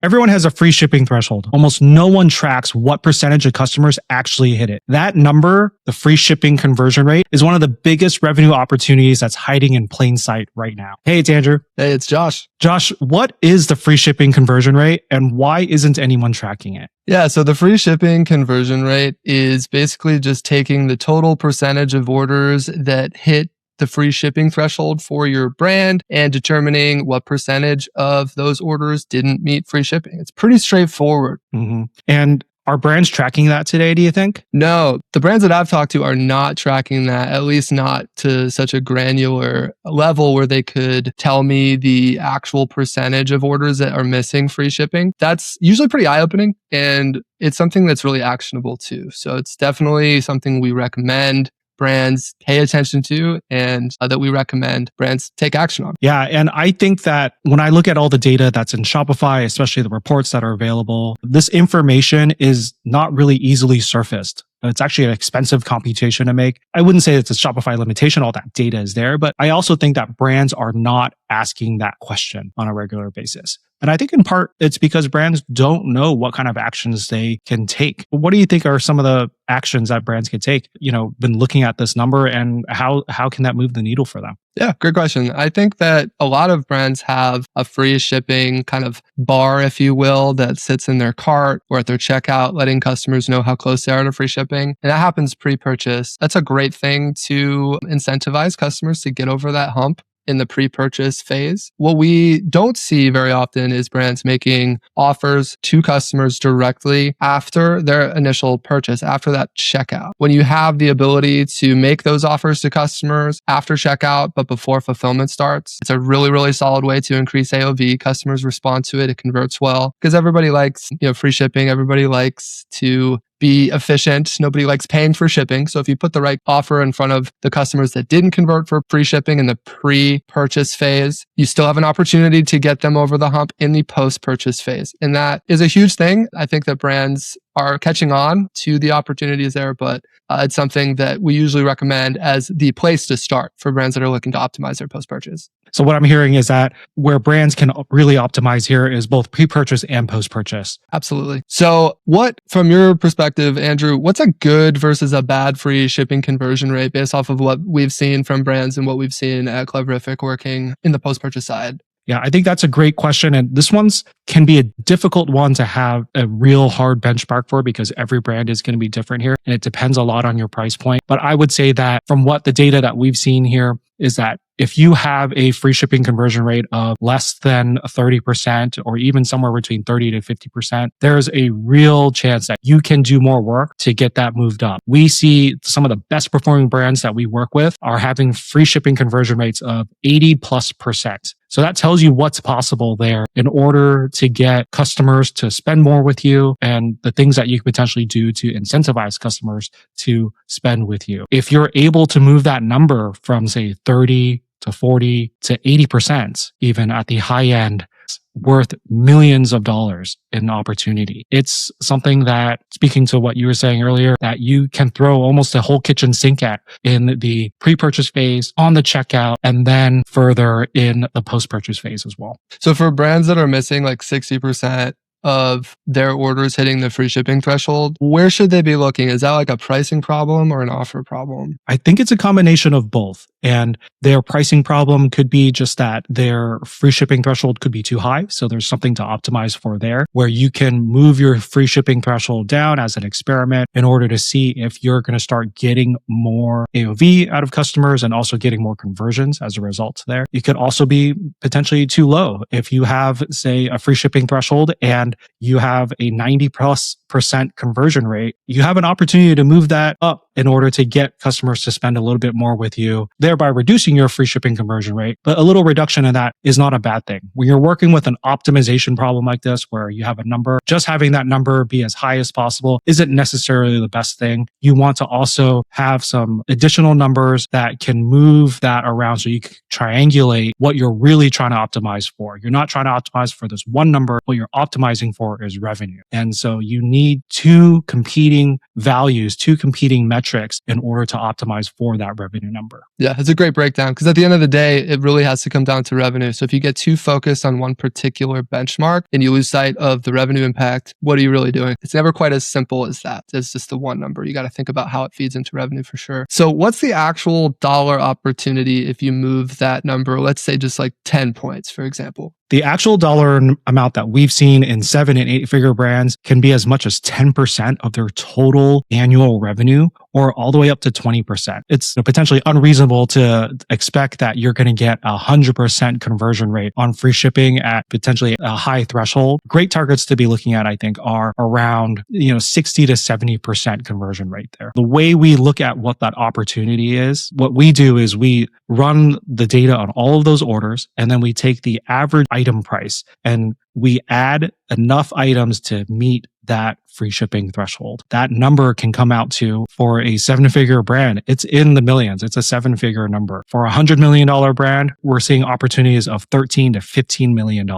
Everyone has a free shipping threshold. Almost no one tracks what percentage of customers actually hit it. That number, the free shipping conversion rate, is one of the biggest revenue opportunities that's hiding in plain sight right now. Hey, it's Andrew. Hey, it's Josh. Josh, what is the free shipping conversion rate and why isn't anyone tracking it? Yeah, so the free shipping conversion rate is basically just taking the total percentage of orders that hit the free shipping threshold for your brand and determining what percentage of those orders didn't meet free shipping. It's pretty straightforward. Mm-hmm. And are brands tracking that today, do you think? No, the brands that I've talked to are not tracking that, at least not to such a granular level where they could tell me the actual percentage of orders that are missing free shipping. That's usually pretty eye-opening, and it's something that's really actionable too. So it's definitely something we recommend brands pay attention to and that we recommend brands take action on. Yeah. And I think that when I look at all the data that's in Shopify, especially the reports that are available, this information is not really easily surfaced. It's actually an expensive computation to make. I wouldn't say it's a Shopify limitation. All that data is there, but I also think that brands are not asking that question on a regular basis. And I think in part it's because brands don't know what kind of actions they can take. What do you think are some of the actions that brands can take? Been looking at this number and how can that move the needle for them? Yeah, great question. I think that a lot of brands have a free shipping kind of bar, if you will, that sits in their cart or at their checkout, letting customers know how close they are to free shipping. And that happens pre-purchase. That's a great thing to incentivize customers to get over that hump in the pre-purchase phase. What we don't see very often is brands making offers to customers directly after their initial purchase, after that checkout. When you have the ability to make those offers to customers after checkout, but before fulfillment starts, it's a really, really solid way to increase AOV. Customers respond to it. It converts well because everybody likes, free shipping. Everybody likes to be efficient. Nobody likes paying for shipping. So if you put the right offer in front of the customers that didn't convert for free shipping in the pre-purchase phase, you still have an opportunity to get them over the hump in the post-purchase phase. And that is a huge thing. I think that brands are catching on to the opportunities there, but it's something that we usually recommend as the place to start for brands that are looking to optimize their post-purchase. So what I'm hearing is that where brands can really optimize here is both pre-purchase and post-purchase. Absolutely. So from your perspective, Andrew, what's a good versus a bad free shipping conversion rate based off of what we've seen from brands and what we've seen at Cleverific working in the post-purchase side? Yeah, I think that's a great question. And this can be a difficult one to have a real hard benchmark for because every brand is going to be different here. And it depends a lot on your price point. But I would say that from what the data that we've seen here is that if you have a free shipping conversion rate of less than 30% or even somewhere between 30 to 50%, there's a real chance that you can do more work to get that moved up. We see some of the best performing brands that we work with are having free shipping conversion rates of 80+%. So that tells you what's possible there in order to get customers to spend more with you and the things that you could potentially do to incentivize customers to spend with you. If you're able to move that number from say 30 to 40 to 80%, even at the high end, worth millions of dollars in opportunity. It's something that, speaking to what you were saying earlier, that you can throw almost a whole kitchen sink at in the pre-purchase phase, on the checkout, and then further in the post-purchase phase as well. So for brands that are missing like 60% of their orders hitting the free shipping threshold, where should they be looking? Is that like a pricing problem or an offer problem? I think it's a combination of both. And their pricing problem could be just that their free shipping threshold could be too high. So there's something to optimize for there where you can move your free shipping threshold down as an experiment in order to see if you're going to start getting more AOV out of customers and also getting more conversions as a result there. It could also be potentially too low. If you have, say, a free shipping threshold and you have a 90+% conversion rate, you have an opportunity to move that up in order to get customers to spend a little bit more with you, thereby reducing your free shipping conversion rate. But a little reduction in that is not a bad thing. When you're working with an optimization problem like this, where you have a number, just having that number be as high as possible isn't necessarily the best thing. You want to also have some additional numbers that can move that around so you can triangulate what you're really trying to optimize for. You're not trying to optimize for this one number. What you're optimizing for is revenue. And so you need two competing values, two competing metrics metrics in order to optimize for that revenue number. Yeah, it's a great breakdown because at the end of the day, it really has to come down to revenue. So if you get too focused on one particular benchmark and you lose sight of the revenue impact, what are you really doing? It's never quite as simple as that. It's just the one number. You got to think about how it feeds into revenue for sure. So what's the actual dollar opportunity if you move that number, let's say just like 10 points, for example? The actual dollar amount that we've seen in 7 and 8 figure brands can be as much as 10% of their total annual revenue, or all the way up to 20%. It's potentially unreasonable to expect that you're going to get 100% conversion rate on free shipping at potentially a high threshold. Great targets to be looking at, I think, are around 60 to 70% conversion rate there. The way we look at what that opportunity is, what we do is we run the data on all of those orders, and then we take the average item price and we add enough items to meet that free shipping threshold. That number can come out to, for a 7-figure brand, it's in the millions. It's a 7-figure number. For a $100 million brand, we're seeing opportunities of $13 to $15 million.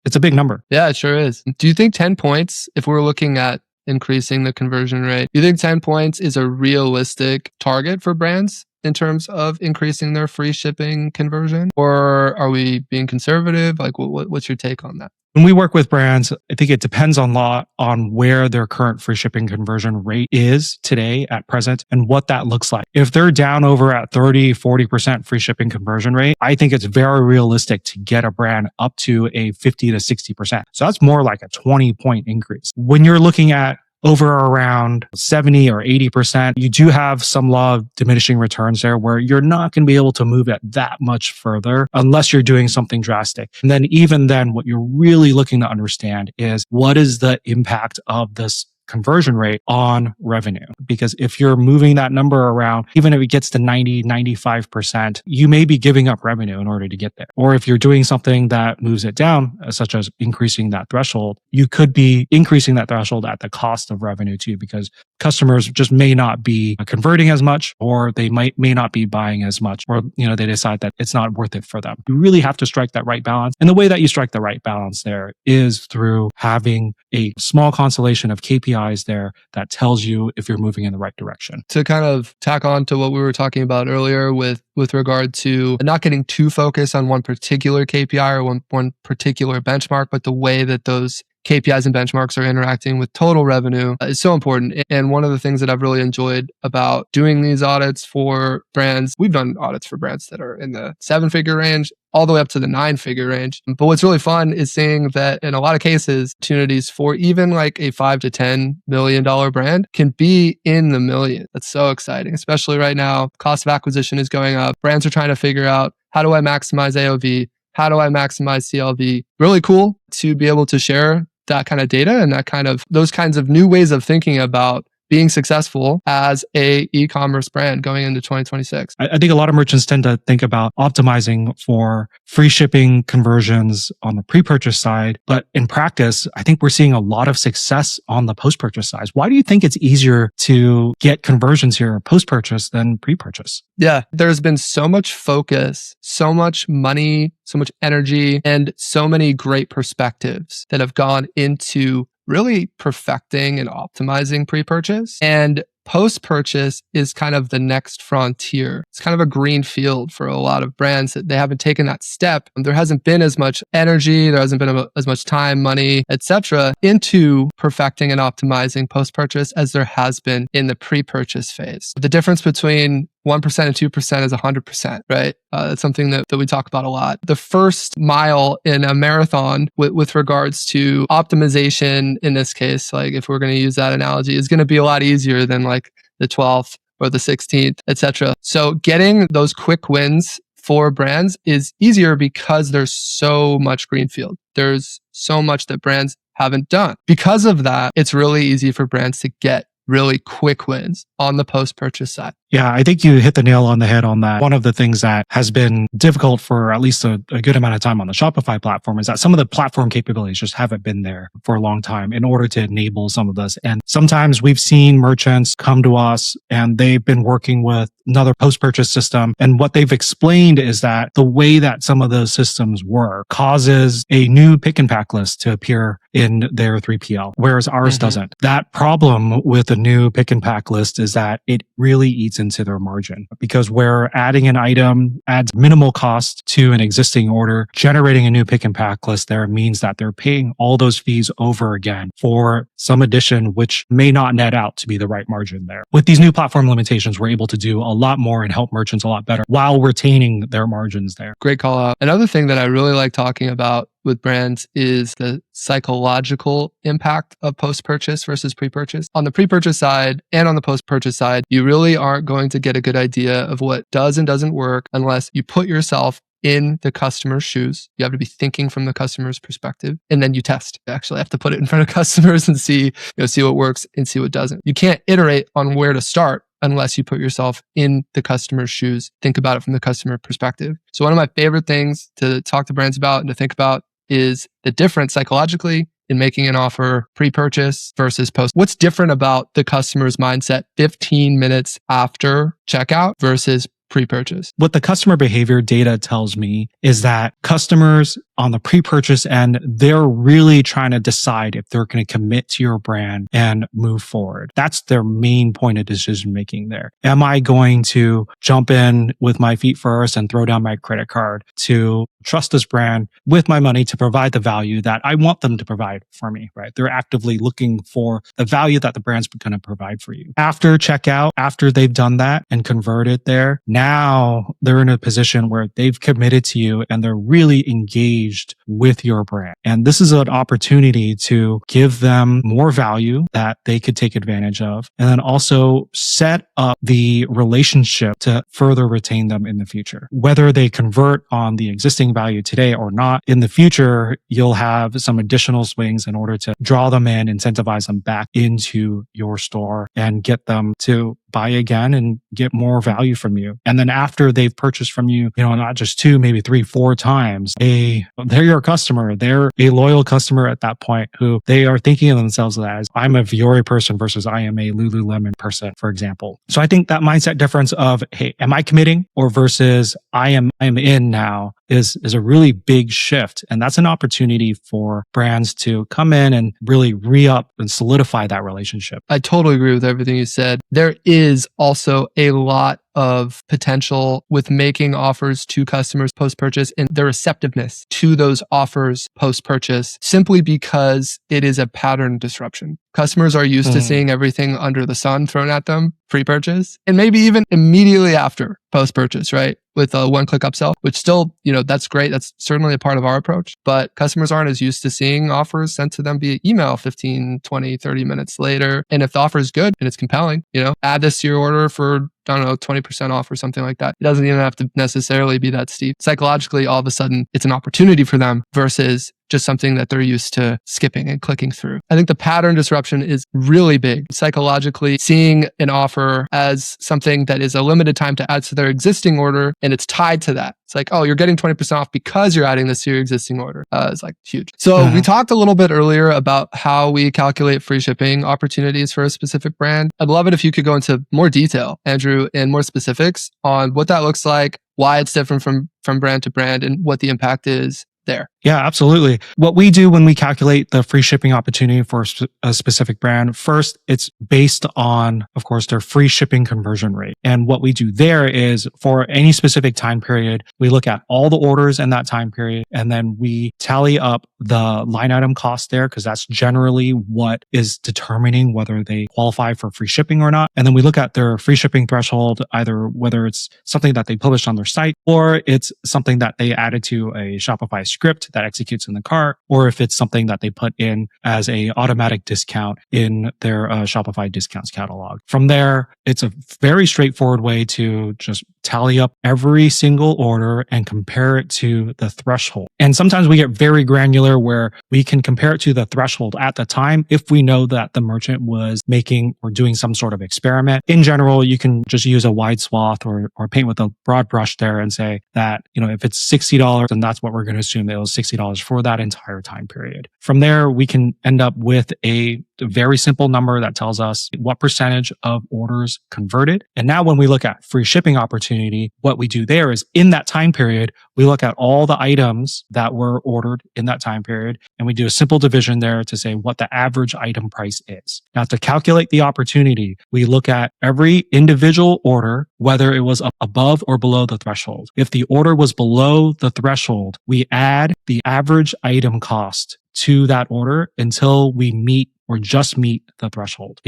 It's a big number. Yeah, it sure is. Do you think 10 points, if we're looking at increasing the conversion rate, do you think 10 points is a realistic target for brands in terms of increasing their free shipping conversion? Or are we being conservative? Like, what's your take on that? When we work with brands, I think it depends a lot on where their current free shipping conversion rate is today at present and what that looks like. If they're down over at 30, 40% free shipping conversion rate, I think it's very realistic to get a brand up to a 50 to 60%. So that's more like a 20-point increase. When you're looking at over around 70 or 80%, you do have some law of diminishing returns there where you're not going to be able to move it that much further unless you're doing something drastic. And then even then, what you're really looking to understand is what is the impact of this conversion rate on revenue. Because if you're moving that number around, even if it gets to 90, 95%, you may be giving up revenue in order to get there. Or if you're doing something that moves it down, such as increasing that threshold, you could be increasing that threshold at the cost of revenue too, because customers just may not be converting as much, or they may not be buying as much, or they decide that it's not worth it for them. You really have to strike that right balance. And the way that you strike the right balance there is through having a small constellation of KPIs there that tells you if you're moving in the right direction. To kind of tack on to what we were talking about earlier with regard to not getting too focused on one particular KPI or one particular benchmark, but the way that those KPIs and benchmarks are interacting with total revenue is so important. And one of the things that I've really enjoyed about doing these audits for brands, we've done audits for brands that are in the 7-figure range all the way up to the 9-figure range. But what's really fun is seeing that in a lot of cases, opportunities for even like a $5 to $10 million brand can be in the million. That's so exciting, especially right now. Cost of acquisition is going up. Brands are trying to figure out, how do I maximize AOV? How do I maximize CLV? Really cool to be able to share that kind of data and those kinds of new ways of thinking about being successful as a e-commerce brand going into 2026. I think a lot of merchants tend to think about optimizing for free shipping conversions on the pre-purchase side. But in practice, I think we're seeing a lot of success on the post-purchase side. Why do you think it's easier to get conversions here post-purchase than pre-purchase? Yeah, there's been so much focus, so much money, so much energy, and so many great perspectives that have gone into really perfecting and optimizing pre-purchase. And post-purchase is kind of the next frontier. It's kind of a green field for a lot of brands that they haven't taken that step. There hasn't been as much energy, there hasn't been as much time, money, etc., into perfecting and optimizing post-purchase as there has been in the pre-purchase phase. The difference between 1% and 2% is 100%, right? That's something that we talk about a lot. The first mile in a marathon with regards to optimization, in this case, like if we're going to use that analogy, is going to be a lot easier than like the 12th or the 16th, etc. So getting those quick wins for brands is easier because there's so much greenfield. There's so much that brands haven't done. Because of that, it's really easy for brands to get really quick wins on the post-purchase side. Yeah, I think you hit the nail on the head on that. One of the things that has been difficult for at least a good amount of time on the Shopify platform is that some of the platform capabilities just haven't been there for a long time in order to enable some of this. And sometimes we've seen merchants come to us and they've been working with another post-purchase system. And what they've explained is that the way that some of those systems work causes a new pick and pack list to appear in their 3PL, whereas ours doesn't. That problem with the new pick and pack list is that it really eats into their margin because where adding an item adds minimal cost to an existing order, generating a new pick and pack list there means that they're paying all those fees over again for some addition, which may not net out to be the right margin there. With these new platform limitations, we're able to do a lot more and help merchants a lot better while retaining their margins there. Great call out. Another thing that I really like talking about with brands is the psychological impact of post-purchase versus pre-purchase. On the pre-purchase side and on the post-purchase side, you really aren't going to get a good idea of what does and doesn't work unless you put yourself in the customer's shoes. You have to be thinking from the customer's perspective, and then you test. You actually have to put it in front of customers and see what works and see what doesn't. You can't iterate on where to start unless you put yourself in the customer's shoes. Think about it from the customer perspective. So one of my favorite things to talk to brands about and to think about is the difference psychologically in making an offer pre-purchase versus post. What's different about the customer's mindset 15 minutes after checkout versus pre-purchase? What the customer behavior data tells me is that customers on the pre-purchase end, they're really trying to decide if they're going to commit to your brand and move forward. That's their main point of decision making there. Am I going to jump in with my feet first and throw down my credit card to trust this brand with my money to provide the value that I want them to provide for me, right? They're actively looking for the value that the brand's going to provide for you. After checkout, after they've done that and converted there, now they're in a position where they've committed to you and they're really engaged with your brand. And this is an opportunity to give them more value that they could take advantage of, and then also set up the relationship to further retain them in the future. Whether they convert on the existing value today or not, in the future, you'll have some additional swings in order to draw them in, incentivize them back into your store and get them to buy again and get more value from you. And then after they've purchased from you, not just 2, maybe 3, 4 times, they're your customer. They're a loyal customer at that point who they are thinking of themselves as, I'm a Vuori person versus I am a Lululemon person, for example. So I think that mindset difference of, hey, am I committing or versus I am in now is a really big shift. And that's an opportunity for brands to come in and really re-up and solidify that relationship. I totally agree with everything you said. There is also a lot of potential with making offers to customers post-purchase and their receptiveness to those offers post-purchase simply because it is a pattern disruption. Customers are used to seeing everything under the sun thrown at them pre-purchase and maybe even immediately after post-purchase, right? With a one-click upsell, which still, that's great. That's certainly a part of our approach. But customers aren't as used to seeing offers sent to them via email 15, 20, 30 minutes later. And if the offer is good and it's compelling, add this to your order for 20% off or something like that. It doesn't even have to necessarily be that steep. Psychologically, all of a sudden, it's an opportunity for them versus just something that they're used to skipping and clicking through. I think the pattern disruption is really big. Psychologically, seeing an offer as something that is a limited time to add to their existing order and it's tied to that. It's like, oh, you're getting 20% off because you're adding this to your existing order. It's like huge. So we talked a little bit earlier about how we calculate free shipping opportunities for a specific brand. I'd love it if you could go into more detail, Andrew, and more specifics on what that looks like, why it's different from brand to brand, and what the impact is there. Yeah, absolutely. What we do when we calculate the free shipping opportunity for a specific brand, first, it's based on, of course, their free shipping conversion rate. And what we do there is for any specific time period, we look at all the orders in that time period, and then we tally up the line item cost there, because that's generally what is determining whether they qualify for free shipping or not. And then we look at their free shipping threshold, either whether it's something that they published on their site or it's something that they added to a Shopify script that executes in the cart, or if it's something that they put in as a automatic discount in their Shopify discounts catalog. From there, it's a very straightforward way to just tally up every single order and compare it to the threshold. And sometimes we get very granular where we can compare it to the threshold at the time if we know that the merchant was making or doing some sort of experiment. In general, you can just use a wide swath or paint with a broad brush there and say that, if it's $60, then that's what we're going to assume that it was $60 for that entire time period. From there, we can end up with a very simple number that tells us what percentage of orders converted. And now when we look at free shipping opportunities, opportunity, what we do there is in that time period, we look at all the items that were ordered in that time period, and we do a simple division there to say what the average item price is. Now, to calculate the opportunity, we look at every individual order, whether it was above or below the threshold. If the order was below the threshold, we add the average item cost to that order until we meet or just meet the threshold.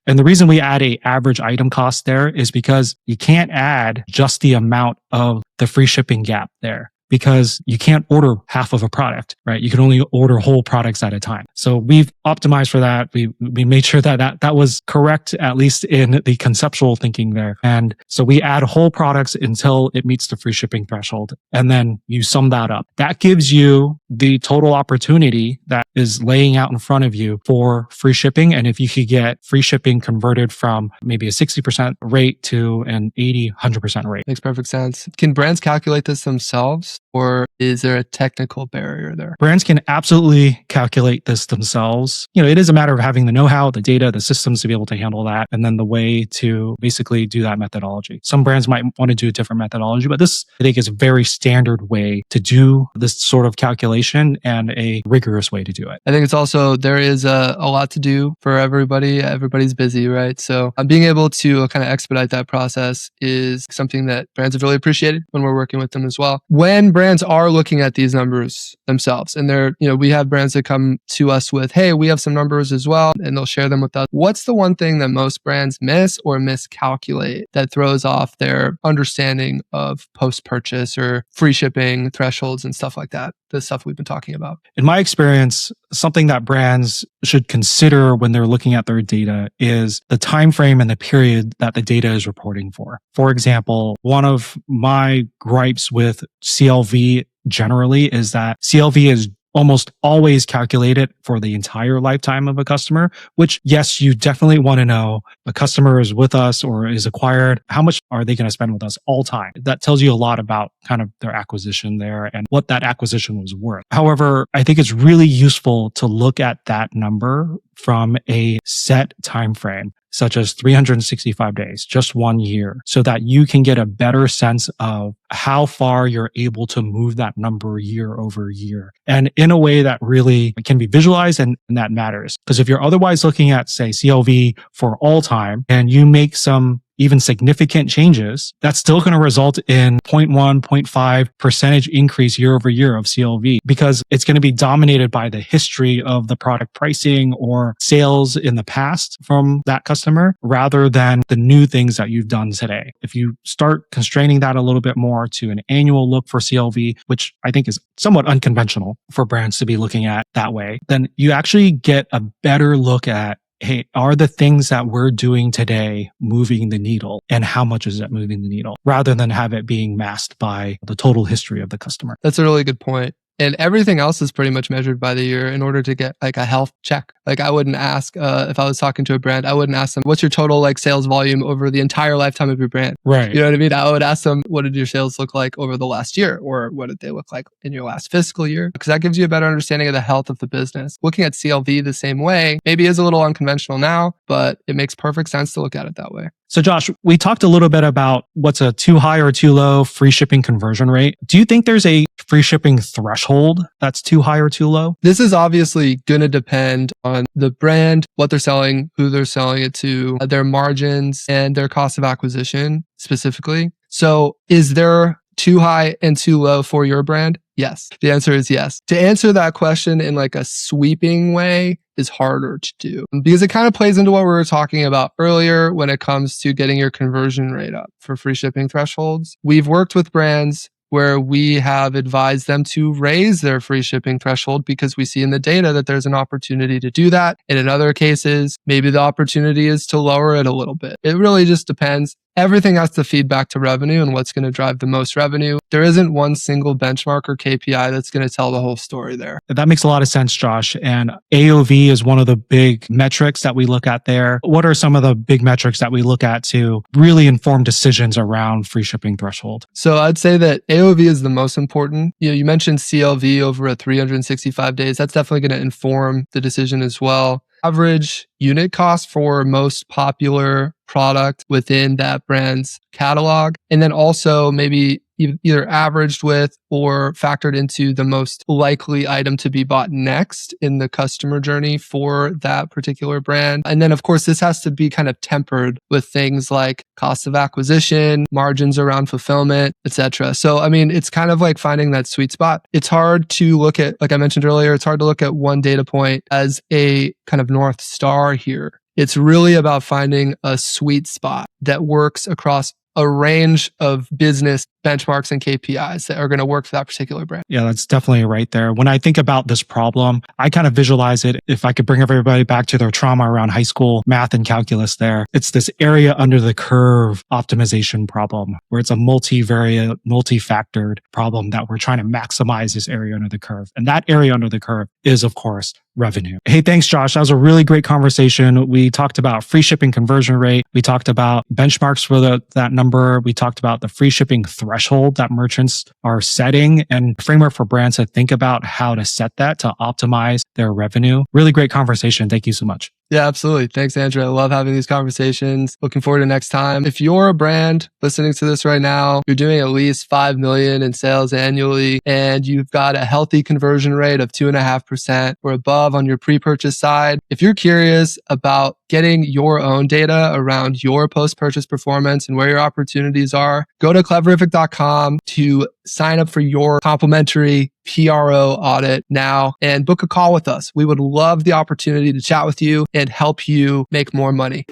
And the reason we add a average item cost there is because you can't add just the amount of the free shipping gap there, because you can't order half of a product, right? You can only order whole products at a time. So we've optimized for that. We made sure that was correct, at least in the conceptual thinking there. And so we add whole products until it meets the free shipping threshold. And then you sum that up. That gives you the total opportunity that is laying out in front of you for free shipping. And if you could get free shipping converted from maybe a 60% rate to an 80, 100% rate. Makes perfect sense. Can brands calculate this themselves? Or is there a technical barrier there? Brands can absolutely calculate this themselves. It is a matter of having the know-how, the data, the systems to be able to handle that, and then the way to basically do that methodology. Some brands might want to do a different methodology, but this, I think, is a very standard way to do this sort of calculation and a rigorous way to do it. I think it's also, there is a lot to do for everybody. Everybody's busy, right? So being able to kind of expedite that process is something that brands have really appreciated when we're working with them as well. When brands are looking at these numbers themselves, and we have brands that come to us with, hey, we have some numbers as well, and they'll share them with us. What's the one thing that most brands miss or miscalculate that throws off their understanding of post-purchase or free shipping thresholds and stuff like that? The stuff we've been talking about. In my experience, something that brands should consider when they're looking at their data is the time frame and the period that the data is reporting for. For example, one of my gripes with CLV generally is that CLV is almost always calculated for the entire lifetime of a customer, which, yes, you definitely want to know a customer is with us or is acquired. How much are they going to spend with us all time? That tells you a lot about kind of their acquisition there and what that acquisition was worth. However, I think it's really useful to look at that number from a set time frame, such as 365 days, just 1 year, so that you can get a better sense of how far you're able to move that number year over year. And in a way that really can be visualized and that matters. Because if you're otherwise looking at, say, CLV for all time, and you make some even significant changes, that's still going to result in 0.1, 0.5% increase year over year of CLV, because it's going to be dominated by the history of the product pricing or sales in the past from that customer, rather than the new things that you've done today. If you start constraining that a little bit more to an annual look for CLV, which I think is somewhat unconventional for brands to be looking at that way, then you actually get a better look at, hey, are the things that we're doing today moving the needle, and how much is it moving the needle, rather than have it being masked by the total history of the customer. That's a really good point. And everything else is pretty much measured by the year in order to get like a health check. Like I wouldn't ask, if I was talking to a brand, I wouldn't ask them, what's your total like sales volume over the entire lifetime of your brand? Right. You know what I mean? I would ask them, what did your sales look like over the last year? Or what did they look like in your last fiscal year? Because that gives you a better understanding of the health of the business. Looking at CLV the same way, maybe is a little unconventional now, but it makes perfect sense to look at it that way. So Josh, we talked a little bit about what's a too high or too low free shipping conversion rate. Do you think there's a free shipping threshold that's too high or too low? This is obviously going to depend on the brand, what they're selling, who they're selling it to, their margins, and their cost of acquisition specifically. So is there too high and too low for your brand? Yes. The answer is yes. To answer that question in like a sweeping way is harder to do because it kind of plays into what we were talking about earlier when it comes to getting your conversion rate up for free shipping thresholds. We've worked with brands where we have advised them to raise their free shipping threshold because we see in the data that there's an opportunity to do that. And in other cases, maybe the opportunity is to lower it a little bit. It really just depends. Everything has to feed back to revenue and what's going to drive the most revenue. There isn't one single benchmark or KPI that's going to tell the whole story there. That makes a lot of sense, Josh. And AOV is one of the big metrics that we look at there. What are some of the big metrics that we look at to really inform decisions around free shipping threshold? So I'd say that AOV is the most important. You mentioned CLV over at 365 days. That's definitely going to inform the decision as well. average unit cost for most popular product within that brand's catalog, and then also maybe either averaged with or factored into the most likely item to be bought next in the customer journey for that particular brand. And then, of course, this has to be kind of tempered with things like cost of acquisition, margins around fulfillment, etc. So, I mean, it's kind of like finding that sweet spot. It's hard to look at, like I mentioned earlier, it's hard to look at one data point as a kind of North Star here. It's really about finding a sweet spot that works across a range of business benchmarks and KPIs that are going to work for that particular brand. Yeah, that's definitely right there. When I think about this problem, I kind of visualize it. If I could bring everybody back to their trauma around high school math and calculus there, it's this area under the curve optimization problem where it's a multivariate, multifactored problem that we're trying to maximize this area under the curve. And that area under the curve is, of course, revenue. Hey, thanks, Josh. That was a really great conversation. We talked about free shipping conversion rate. We talked about benchmarks for that number. We talked about the free shipping threshold that merchants are setting and framework for brands to think about how to set that to optimize their revenue. Really great conversation. Thank you so much. Yeah, absolutely. Thanks, Andrew. I love having these conversations. Looking forward to next time. If you're a brand listening to this right now, you're doing at least 5 million in sales annually, and you've got a healthy conversion rate of 2.5% or above on your pre-purchase side. If you're curious about getting your own data around your post-purchase performance and where your opportunities are, go to cleverific.com to sign up for your complimentary PRO audit now and book a call with us. We would love the opportunity to chat with you and help you make more money.